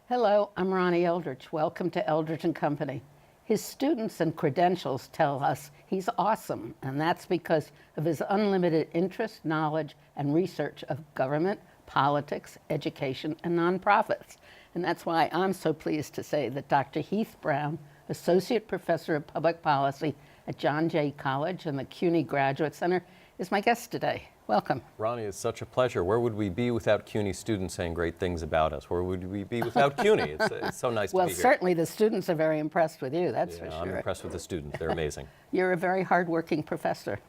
Hello, I'm Ronnie Eldridge. Welcome to Eldridge and Company. His students and credentials tell us he's awesome, and that's because of his unlimited interest, knowledge, and research of government, politics, education, and nonprofits. And that's why I'm so pleased to say that Dr. Heath Brown, Associate Professor of Public Policy at John Jay College and the CUNY Graduate Center, is my guest today. Welcome. Ronnie, it's such a pleasure. Where would we be without CUNY students saying great things about us? Where would we be without CUNY? It's so nice to be here. Well, certainly the students are very impressed with you, that's for sure. I'm impressed with the students. They're amazing. You're a very hardworking professor.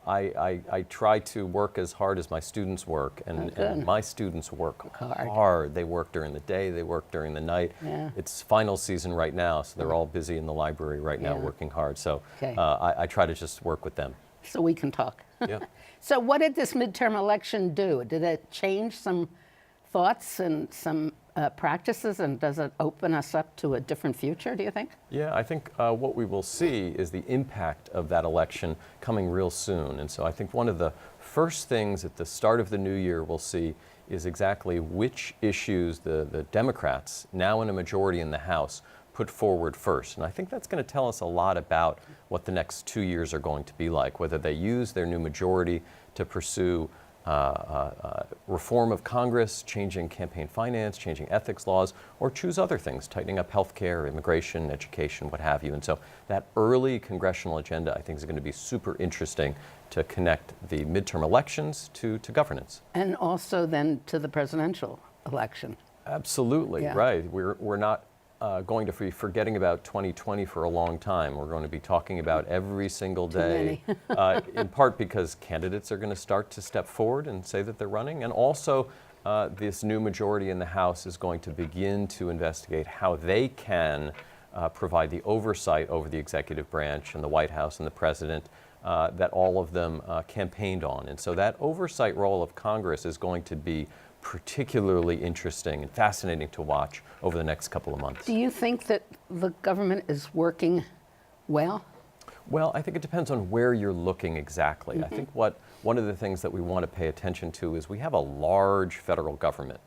I try to work as hard as my students work, and my students work hard. They work during the day, they work during the night. Yeah. It's final season right now, so they're all busy in the library right now working hard. So I try to just work with them. So we can talk. Yeah. So what did this midterm election do? Did it change some thoughts and some practices, and does it open us up to a different future, do you think? Yeah, I think what we will see is the impact of that election coming real soon. And so I think one of the first things at the start of the new year we'll see is exactly which issues the Democrats, now in a majority in the House, put forward first. And I think that's going to tell us a lot about what the next 2 years are going to be like, whether they use their new majority to pursue reform of Congress, changing campaign finance, changing ethics laws, or choose other things, tightening up health care, immigration, education, what have you. And so that early congressional agenda, I think, is going to be super interesting to connect the midterm elections to governance. And also then to the presidential election. Absolutely, right. We're not going to be forgetting about 2020 for a long time. We're going to be talking about every single day, in part because candidates are going to start to step forward and say that they're running, and also this new majority in the House is going to begin to investigate how they can provide the oversight over the executive branch and the White House and the president that all of them campaigned on. And so that oversight role of Congress is going to be particularly interesting and fascinating to watch over the next couple of months. Do you think that the government is working well? Well, I think it depends on where you're looking exactly. I think one of the things that we want to pay attention to is we have a large federal government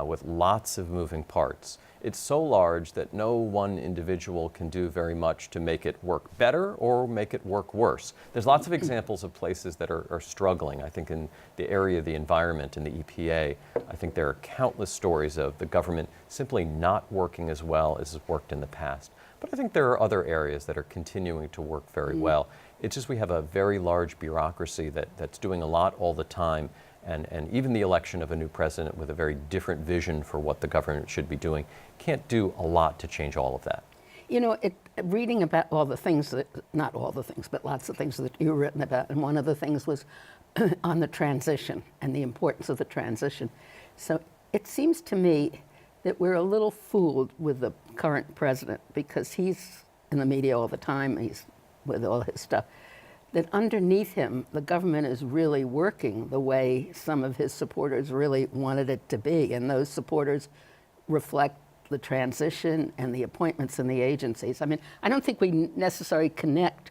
with lots of moving parts. It's so large that no one individual can do very much to make it work better or make it work worse. There's lots of examples of places that are struggling. I think in the area of the environment and the EPA, I think there are countless stories of the government simply not working as well as it's worked in the past. But I think there are other areas that are continuing to work very well. It's just we have a very large bureaucracy that's doing a lot all the time. And even the election of a new president with a very different vision for what the government should be doing can't do a lot to change all of that. You know, reading about all the things that, not all the things, but lots of things that you've written about, and one of the things was on the transition and the importance of the transition. So it seems to me that we're a little fooled with the current president because he's in the media all the time, he's with all his stuff, that underneath him, the government is really working the way some of his supporters really wanted it to be. And those supporters reflect the transition and the appointments in the agencies. I mean, I don't think we necessarily connect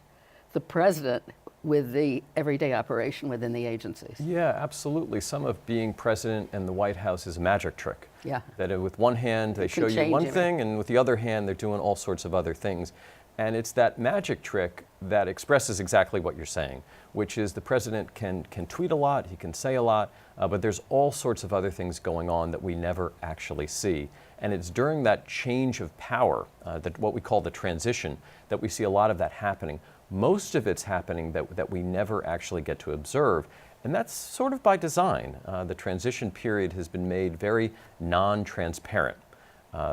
the president with the everyday operation within the agencies. Yeah, absolutely. Some of being president and the White House is a magic trick. Yeah. That with one hand, they show you one thing, and with the other hand, they're doing all sorts of other things. And it's that magic trick that expresses exactly what you're saying, which is the president can tweet a lot, he can say a lot, but there's all sorts of other things going on that we never actually see. And it's during that change of power, that what we call the transition, that we see a lot of that happening. Most of it's happening that we never actually get to observe. And that's sort of by design. The transition period has been made very non-transparent.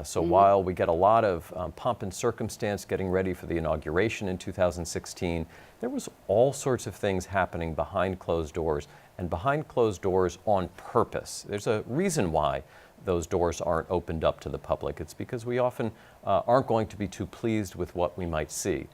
So while we get a lot of pomp and circumstance getting ready for the inauguration in 2016, there was all sorts of things happening behind closed doors, and behind closed doors on purpose. There's a reason why those doors aren't opened up to the public. It's because we often aren't going to be too pleased with what we might see.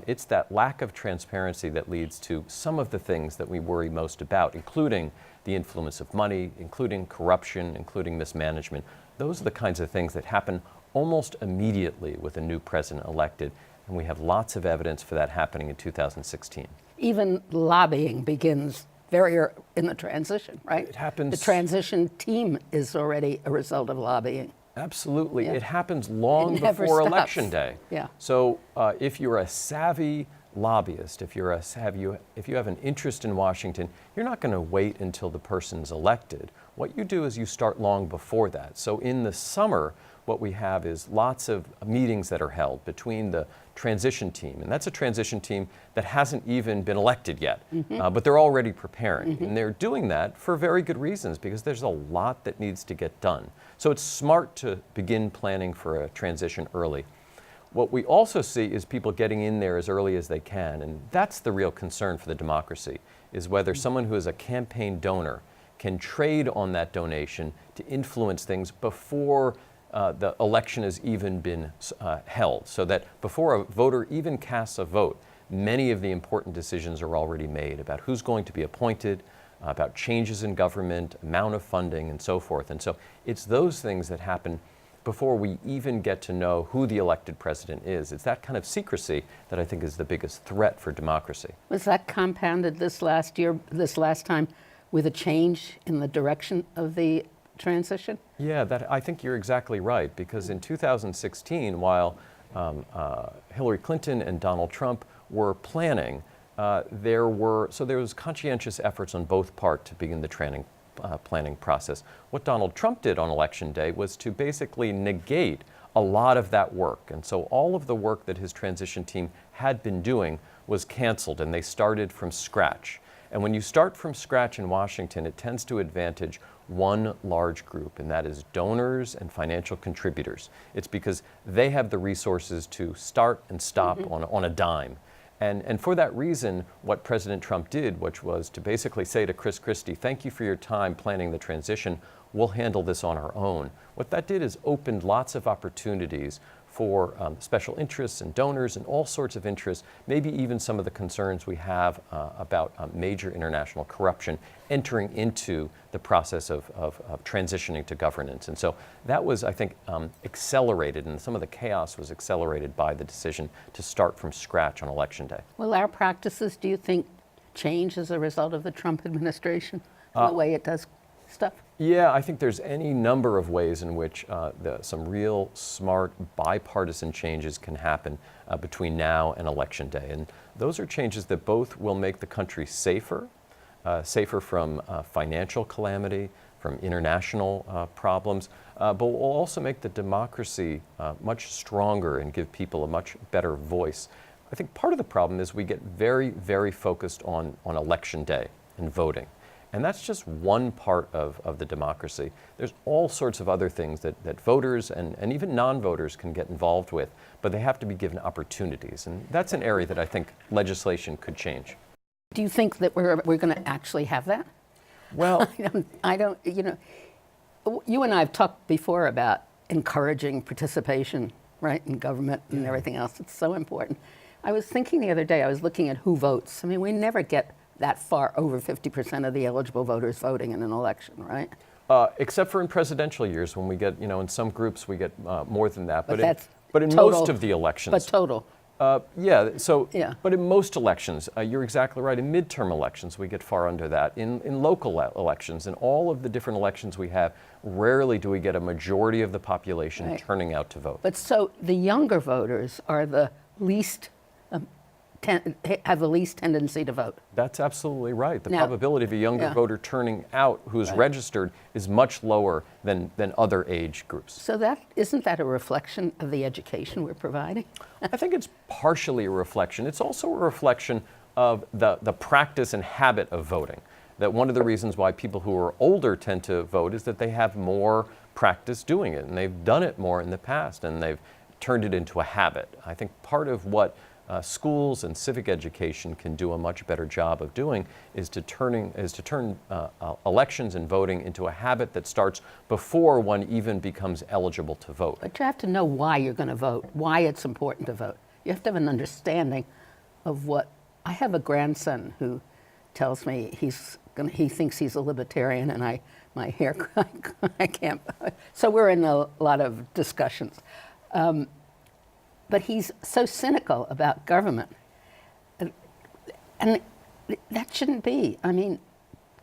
It's that lack of transparency that leads to some of the things that we worry most about, including the influence of money, including corruption, including mismanagement. Those are the kinds of things that happen almost immediately with a new president elected, and we have lots of evidence for that happening in 2016. Even lobbying begins in the transition, right? It happens. The transition team is already a result of lobbying. Absolutely. Yeah. It happens long It never before stops. Election Day. Yeah. So if you're a savvy lobbyist, if you have an interest in Washington, you're not going to wait until the person's elected. What you do is you start long before that. So in the summer, what we have is lots of meetings that are held between the transition team, and that's a transition team that hasn't even been elected yet, but they're already preparing. And they're doing that for very good reasons, because there's a lot that needs to get done. So it's smart to begin planning for a transition early. What we also see is people getting in there as early as they can, and that's the real concern for the democracy, is whether someone who is a campaign donor can trade on that donation to influence things before the election has even been held, so that before a voter even casts a vote, many of the important decisions are already made about who's going to be appointed, about changes in government, amount of funding, and so forth. And so it's those things that happen before we even get to know who the elected president is. It's that kind of secrecy that I think is the biggest threat for democracy. Was that compounded this last time, with a change in the direction of the transition? Yeah, I think you're exactly right, because in 2016, while Hillary Clinton and Donald Trump were planning, there was conscientious efforts on both parts to begin the planning process. What Donald Trump did on Election Day was to basically negate a lot of that work. And so all of the work that his transition team had been doing was canceled, and they started from scratch. And when you start from scratch in Washington, it tends to advantage one large group, and that is donors and financial contributors. It's because they have the resources to start and stop on a dime. And for that reason, what President Trump did, which was to basically say to Chris Christie, thank you for your time planning the transition, we'll handle this on our own. What that did is opened lots of opportunities for special interests and donors and all sorts of interests, maybe even some of the concerns we have about major international corruption entering into the process of transitioning to governance. And so that was, I think, accelerated, and some of the chaos was accelerated by the decision to start from scratch on Election Day. Will our practices, do you think, change as a result of the Trump administration, the way it does stuff? Yeah, I think there's any number of ways in which some real smart bipartisan changes can happen between now and Election Day. And those are changes that both will make the country safer, safer from financial calamity, from international problems, but will also make the democracy much stronger and give people a much better voice. I think part of the problem is we get very, very focused on Election Day and voting. And that's just one part of the democracy. There's all sorts of other things that voters and even non-voters can get involved with, but they have to be given opportunities. And that's an area that I think legislation could change. Do you think that we're going to actually have that? Well, I don't, you and I have talked before about encouraging participation, right, in government and everything else. It's so important. I was thinking the other day, I was looking at who votes. I mean, we never get that far over 50% of the eligible voters voting in an election, right? Except for in presidential years, when we get, in some groups we get more than that. But that's in total, most of the elections. But total. Yeah. But in most elections, you're exactly right. In midterm elections, we get far under that. In local elections, in all of the different elections we have, rarely do we get a majority of the population turning out to vote. But so the younger voters are the least have the least tendency to vote. That's absolutely right. The probability of a younger voter turning out who's registered is much lower than other age groups. So isn't that a reflection of the education we're providing? I think it's partially a reflection. It's also a reflection of the practice and habit of voting. That one of the reasons why people who are older tend to vote is that they have more practice doing it, and they've done it more in the past, and they've turned it into a habit. I think part of what schools and civic education can do a much better job of doing is to turn elections and voting into a habit that starts before one even becomes eligible to vote. But you have to know why you're going to vote, why it's important to vote. You have to have an understanding of what. I have a grandson who tells me he thinks he's a libertarian, and my hair I can't. So we're in a lot of discussions. But he's so cynical about government. And that shouldn't be. I mean,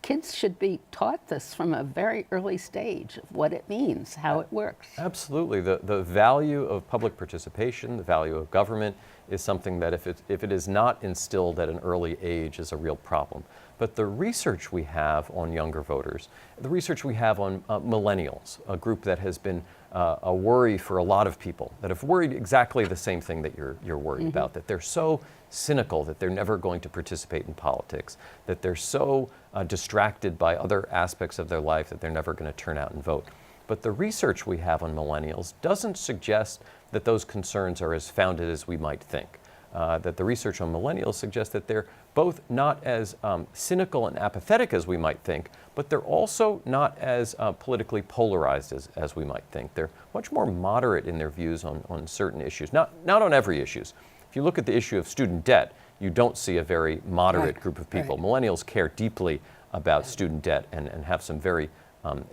kids should be taught this from a very early stage of what it means, how it works. Absolutely. The value of public participation, the value of government is something that if it is not instilled at an early age is a real problem. But the research we have on younger voters, the research we have on millennials, a group that has been a worry for a lot of people, that have worried exactly the same thing that you're worried about, that they're so cynical that they're never going to participate in politics, that they're so distracted by other aspects of their life that they're never going to turn out and vote. But the research we have on millennials doesn't suggest that those concerns are as founded as we might think. That the research on millennials suggests that they're both not as cynical and apathetic as we might think, but they're also not as politically polarized as we might think. They're much more moderate in their views on certain issues, not on every issues. If you look at the issue of student debt, you don't see a very moderate group of people. Millennials care deeply about student debt and have some very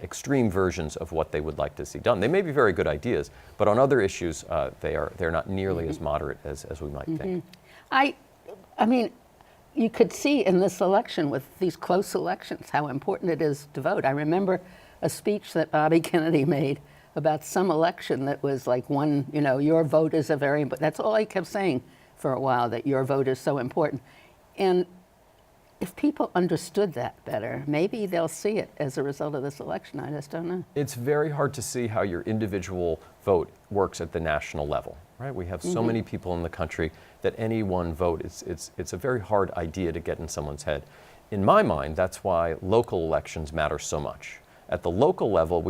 extreme versions of what they would like to see done. They may be very good ideas, but on other issues, they're not nearly as moderate as we might think. I mean, you could see in this election, with these close elections, how important it is to vote. I remember a speech that Bobby Kennedy made about some election that was like your vote is a very important. That's all he kept saying for a while, that your vote is so important. And if people understood that better, maybe they'll see it as a result of this election. I just don't know. It's very hard to see how your individual vote works at the national level, right? We have so many people in the country that any one vote, it's a very hard idea to get in someone's head. In my mind, that's why local elections matter so much. At the local level,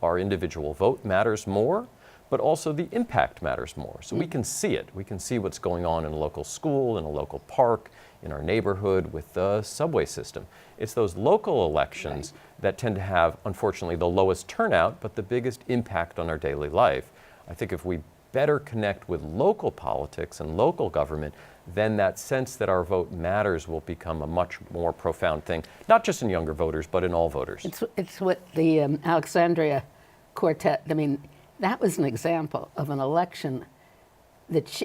our individual vote matters more, but also the impact matters more. So we can see it. We can see what's going on in a local school, in a local park, in our neighborhood, with the subway system. It's those local elections that tend to have, unfortunately, the lowest turnout, but the biggest impact on our daily life. I think if we better connect with local politics and local government, then that sense that our vote matters will become a much more profound thing, not just in younger voters, but in all voters. It's what the Alexandria Quartet, I mean, that was an example of an election that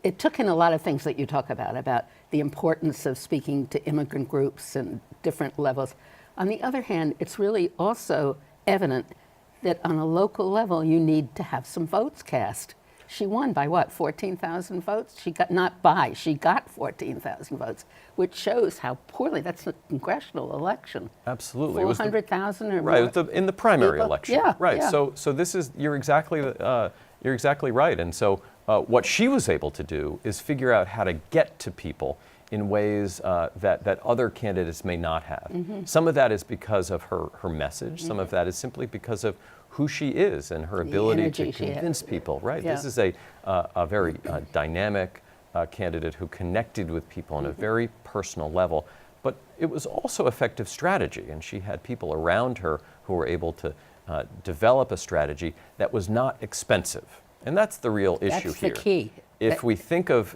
it took in a lot of things that you talk about the importance of speaking to immigrant groups and different levels. On the other hand, it's really also evident that on a local level, you need to have some votes cast. She won by what, 14,000 votes? She got 14,000 votes, which shows how poorly, that's a congressional election. Absolutely. 400,000 or right, more. in the primary election. Yeah, right, yeah. So this is, you're exactly right. And so what she was able to do is figure out how to get to people in ways that other candidates may not have. Some of that is because of her message. Some of that is simply because of who she is and her ability to convince people. Right. Yeah. This is a very dynamic candidate who connected with people on a very personal level. But it was also effective strategy, and she had people around her who were able to develop a strategy that was not expensive. And that's the real issue here. That's the key. If we think of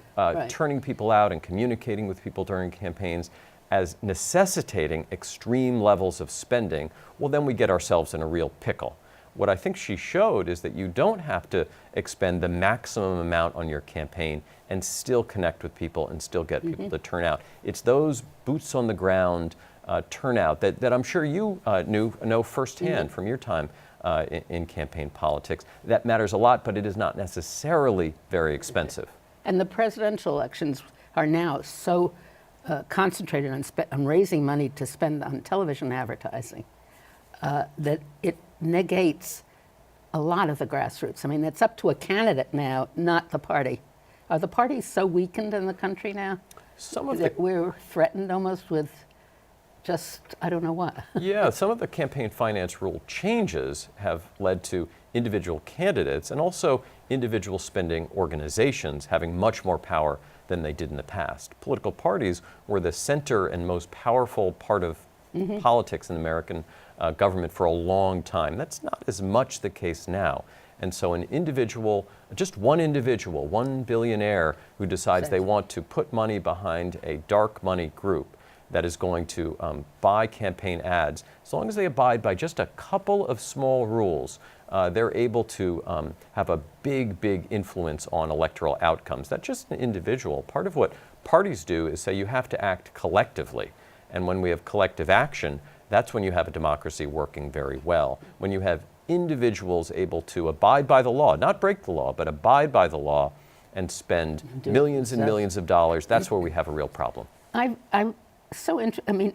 turning people out and communicating with people during campaigns as necessitating extreme levels of spending, well, then we get ourselves in a real pickle. What I think she showed is that you don't have to expend the maximum amount on your campaign and still connect with people and still get people to turn out. It's those boots on the ground turnout that I'm sure you know firsthand from your time in campaign politics. That matters a lot, but it is not necessarily very expensive. And the presidential elections are now so concentrated on raising money to spend on television advertising that it negates a lot of the grassroots. I mean, it's up to a candidate now, not the party. Are the parties so weakened in the country now that we're threatened almost with just, I don't know what? Yeah, some of the campaign finance rule changes have led to individual candidates and also individual spending organizations having much more power than they did in the past. Political parties were the center and most powerful part of politics in American government for a long time. That's not as much the case now. And so an individual, just one individual, one billionaire who decides they want to put money behind a dark money group that is going to buy campaign ads, as long as they abide by just a couple of small rules, they're able to have a big influence on electoral outcomes. That's just an individual. Part of what parties do is say you have to act collectively. And when we have collective action, that's when you have a democracy working very well. When you have individuals able to abide by the law, not break the law, but abide by the law and spend millions and millions of dollars, that's where we have a real problem. I'm so interested. I mean,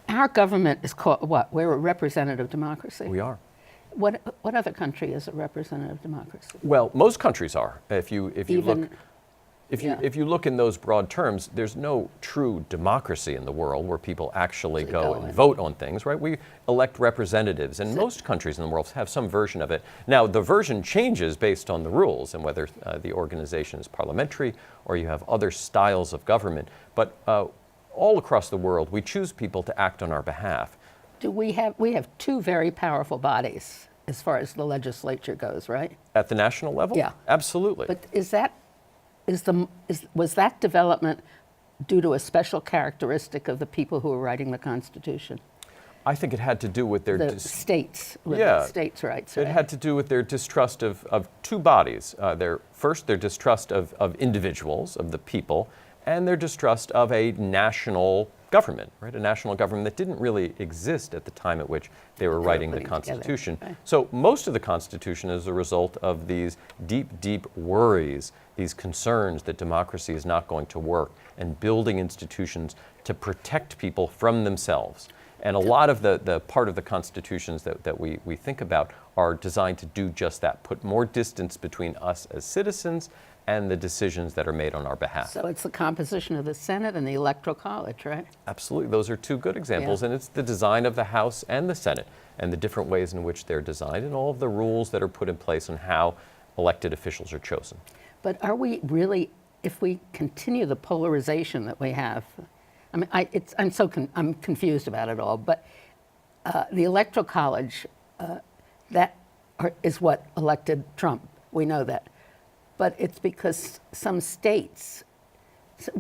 our government is called what? We're a representative democracy. We are. What other country is a representative democracy? Well, most countries are. If you Even, If you look in those broad terms, there's no true democracy in the world where people actually go and vote on things, right? We elect representatives, and most countries in the world have some version of it. Now, the version changes based on the rules and whether the organization is parliamentary or you have other styles of government. But all across the world, we choose people to act on our behalf. we have two very powerful bodies as far as the legislature goes, right? At the national level? Yeah. Absolutely. But was that development due to a special characteristic of the people who were writing the Constitution? I think it had to do with their The states, with yeah, the states' rights. It Right? had to do with their distrust of two bodies. Their distrust of individuals, of the people, and their distrust of a national government, right? A national government that didn't really exist at the time at which they were writing the Constitution. Right. So most of the Constitution is a result of these deep, deep worries, these concerns that democracy is not going to work, and building institutions to protect people from themselves. And a lot of the part of the constitutions that we think about are designed to do just that, put more distance between us as citizens and the decisions that are made on our behalf. So it's the composition of the Senate and the Electoral College, right? Absolutely. Those are two good examples. Yeah. And it's the design of the House and the Senate and the different ways in which they're designed and all of the rules that are put in place on how elected officials are chosen. But are we really, if we continue the polarization that we have, I mean, I'm confused about it all, but the Electoral College, is what elected Trump. We know that. But it's because some states,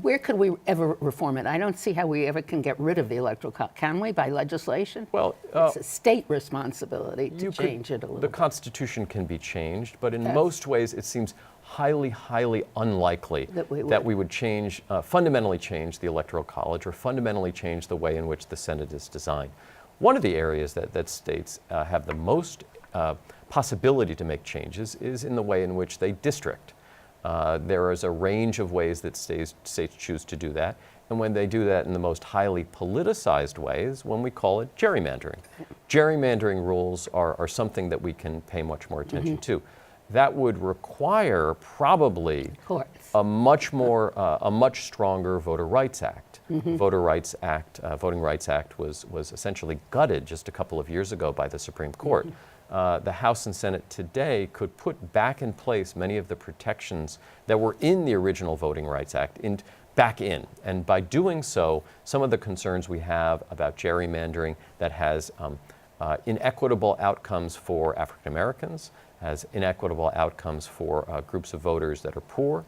where could we ever reform it? I don't see how we ever can get rid of the Electoral College. Can we, by legislation? Well, it's a state responsibility to change it a little The bit. Constitution can be changed, but in most ways it seems highly, highly unlikely that we would change, fundamentally change the Electoral College or fundamentally change the way in which the Senate is designed. One of the areas that states have the most possibility to make changes is in the way in which they district. There is a range of ways that states choose to do that, and when they do that in the most highly politicized ways, when we call it gerrymandering. Gerrymandering rules are something that we can pay much more attention to. That would require probably a much stronger Voter Rights Act. Voting Rights Act was essentially gutted just a couple of years ago by the Supreme Court. The House and Senate today could put back in place many of the protections that were in the original Voting Rights Act back in. And by doing so, some of the concerns we have about gerrymandering that has inequitable outcomes for African Americans, has inequitable outcomes for groups of voters that are poor,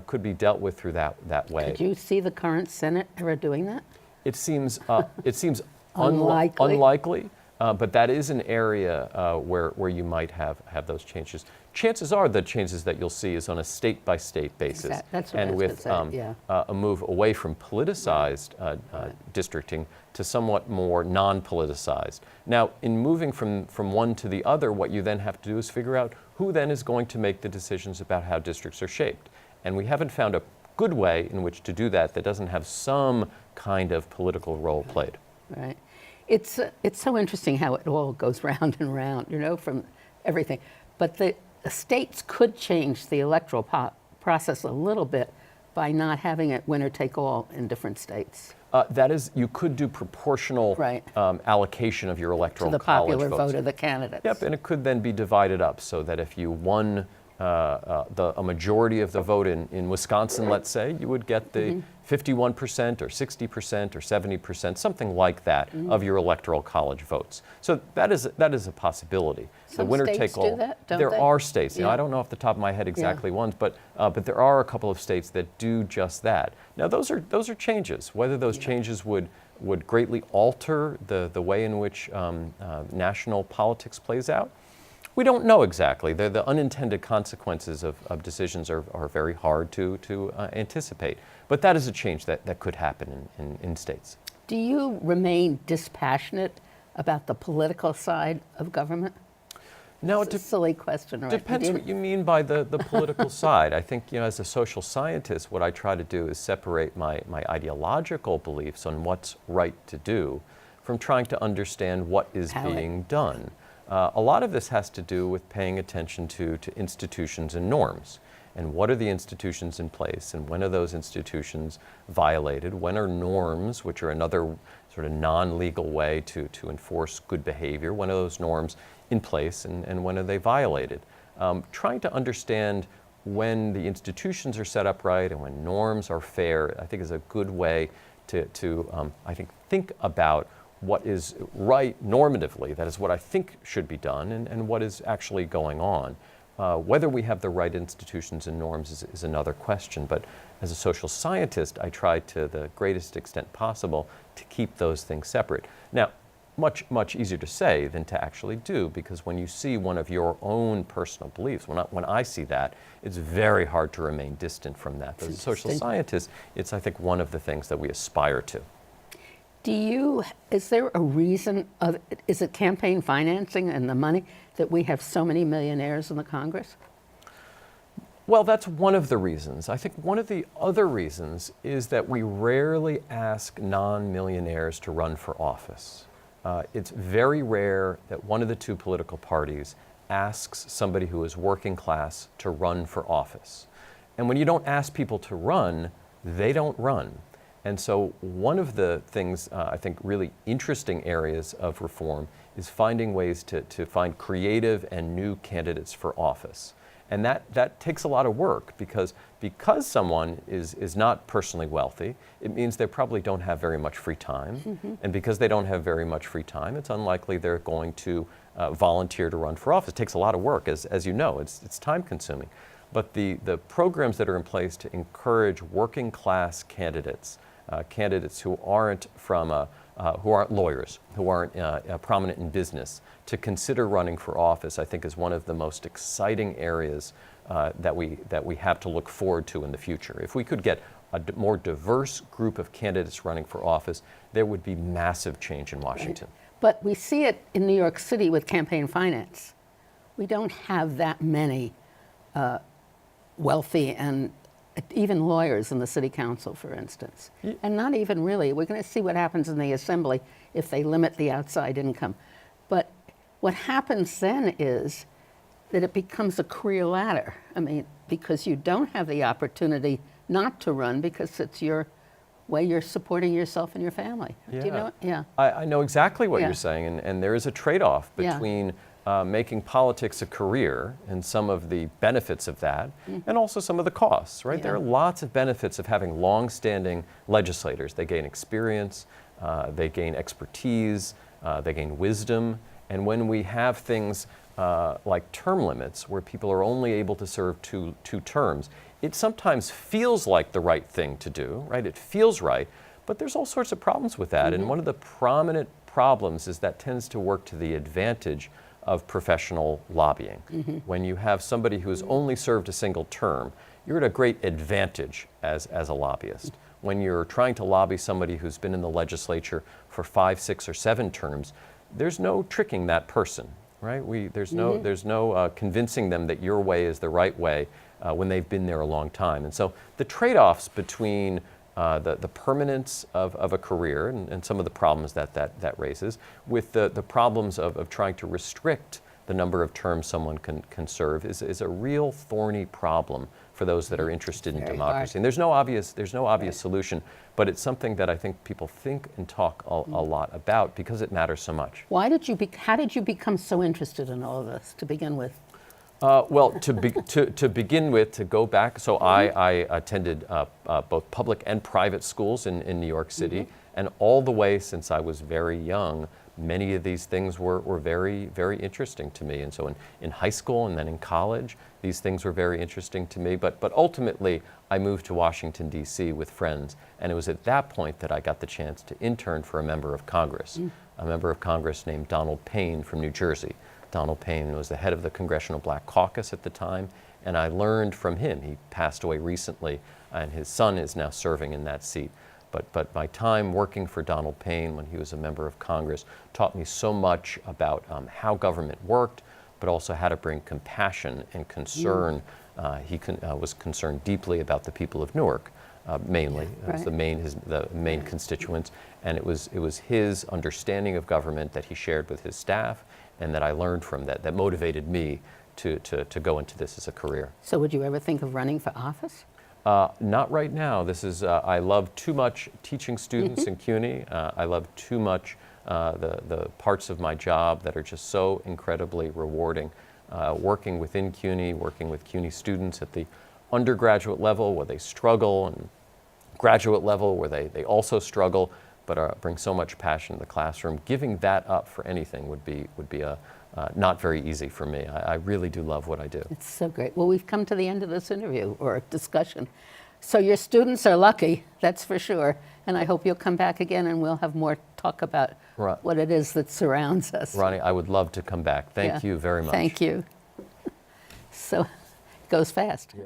could be dealt with through that way. Could you see the current Senate ever doing that? It seems Unlikely. unlikely. But that is an area where you might have those changes. Chances are the changes that you'll see is on a state-by-state basis. Exactly. That's what and I was with gonna say, yeah. A move away from politicized districting to somewhat more non-politicized. Now, in moving from one to the other, what you then have to do is figure out who then is going to make the decisions about how districts are shaped. And we haven't found a good way in which to do that doesn't have some kind of political role played. Right. It's so interesting how it all goes round and round, from everything. But the states could change the electoral process a little bit by not having it winner take all in different states. That is, you could do proportional allocation of your electoral to the college popular votes. vote of the candidates. Yep, and it could then be divided up so that if you won a majority of the vote in Wisconsin, let's say, you would get the 51% or 60% or 70%, something like that, of your electoral college votes. So that is a possibility. Some the winner states take all. do that, don't there they? are states. Yeah. I don't know off the top of my head exactly ones, but there are a couple of states that do just that. Now those are changes. Whether those changes would greatly alter the way in which national politics plays out, we don't know exactly. The unintended consequences of decisions are very hard to anticipate. But that is a change that could happen in states. Do you remain dispassionate about the political side of government? No, it's a silly question, right? Depends what you mean by the political side. I think, as a social scientist, what I try to do is separate my ideological beliefs on what's right to do from trying to understand what is being done. A lot of this has to do with paying attention to institutions and norms. And what are the institutions in place, and when are those institutions violated? When are norms, which are another sort of non-legal way to enforce good behavior, when are those norms in place, and when are they violated? Trying to understand when the institutions are set up right and when norms are fair, I think is a good way to I think about what is right normatively, that is what I think should be done, and what is actually going on. Whether we have the right institutions and norms is another question, but as a social scientist, I try to the greatest extent possible to keep those things separate. Now, much easier to say than to actually do, because when you see one of your own personal beliefs, when I see that, it's very hard to remain distant from that. But as a social scientist, it's, I think, one of the things that we aspire to. Is there a reason, is it campaign financing and the money that we have so many millionaires in the Congress? Well, that's one of the reasons. I think one of the other reasons is that we rarely ask non-millionaires to run for office. It's very rare that one of the two political parties asks somebody who is working class to run for office. And when you don't ask people to run, they don't run. And so one of the things, I think, really interesting areas of reform is finding ways to find creative and new candidates for office. And that takes a lot of work, because someone is not personally wealthy, it means they probably don't have very much free time. Mm-hmm. And because they don't have very much free time, it's unlikely they're going to volunteer to run for office. It takes a lot of work, as you know, it's time consuming. But the programs that are in place to encourage working class candidates, candidates who aren't who aren't lawyers, who aren't prominent in business, to consider running for office, I think is one of the most exciting areas that we have to look forward to in the future. If we could get a more diverse group of candidates running for office, there would be massive change in Washington. But we see it in New York City with campaign finance. We don't have that many wealthy and even lawyers in the city council, for instance. And not even really. We're going to see what happens in the assembly if they limit the outside income. But what happens then is that it becomes a career ladder. I mean, because you don't have the opportunity not to run because it's your way you're supporting yourself and your family. Yeah. Do you know? Yeah. I know exactly what you're saying, and there is a trade-off between making politics a career and some of the benefits of that, and also some of the costs, right? Yeah. There are lots of benefits of having long-standing legislators. They gain experience, they gain expertise, they gain wisdom, and when we have things like term limits, where people are only able to serve two terms, it sometimes feels like the right thing to do, right? It feels right, but there's all sorts of problems with that, and one of the prominent problems is that tends to work to the advantage of professional lobbying. When you have somebody who has only served a single term, you're at a great advantage as a lobbyist. When you're trying to lobby somebody who's been in the legislature for 5, 6, or 7 terms, there's no tricking that person, right? There's no convincing them that your way is the right way when they've been there a long time. And so the trade-offs between the permanence of a career and some of the problems that raises, with the problems of trying to restrict the number of terms someone can serve is a real thorny problem for those that are interested in democracy. And there's no obvious solution, but it's something that I think people think and talk a lot about because it matters so much. How did you become so interested in all of this to begin with? Well, to begin with, to go back, so I attended both public and private schools in New York City, and all the way since I was very young, many of these things were very, very interesting to me. And so in high school and then in college, these things were very interesting to me. But ultimately, I moved to Washington, D.C. with friends, and it was at that point that I got the chance to intern for a member of Congress, a member of Congress named Donald Payne from New Jersey. Donald Payne was the head of the Congressional Black Caucus at the time, and I learned from him. He passed away recently, and his son is now serving in that seat. But my time working for Donald Payne when he was a member of Congress taught me so much about how government worked, but also how to bring compassion and concern. He was concerned deeply about the people of Newark, mainly. It was the main constituents, and it was his understanding of government that he shared with his staff, and that I learned from that motivated me to go into this as a career. So would you ever think of running for office? Not right now. This is, I love too much teaching students in CUNY. I love too much the parts of my job that are just so incredibly rewarding. Working within CUNY, working with CUNY students at the undergraduate level where they struggle, and graduate level where they also struggle, but bring so much passion to the classroom. Giving that up for anything would be not very easy for me. I really do love what I do. It's so great. Well, we've come to the end of this interview or discussion. So your students are lucky, that's for sure. And I hope you'll come back again and we'll have more talk about what it is that surrounds us. Ronnie, I would love to come back. Thank you very much. Thank you. So it goes fast. Yeah.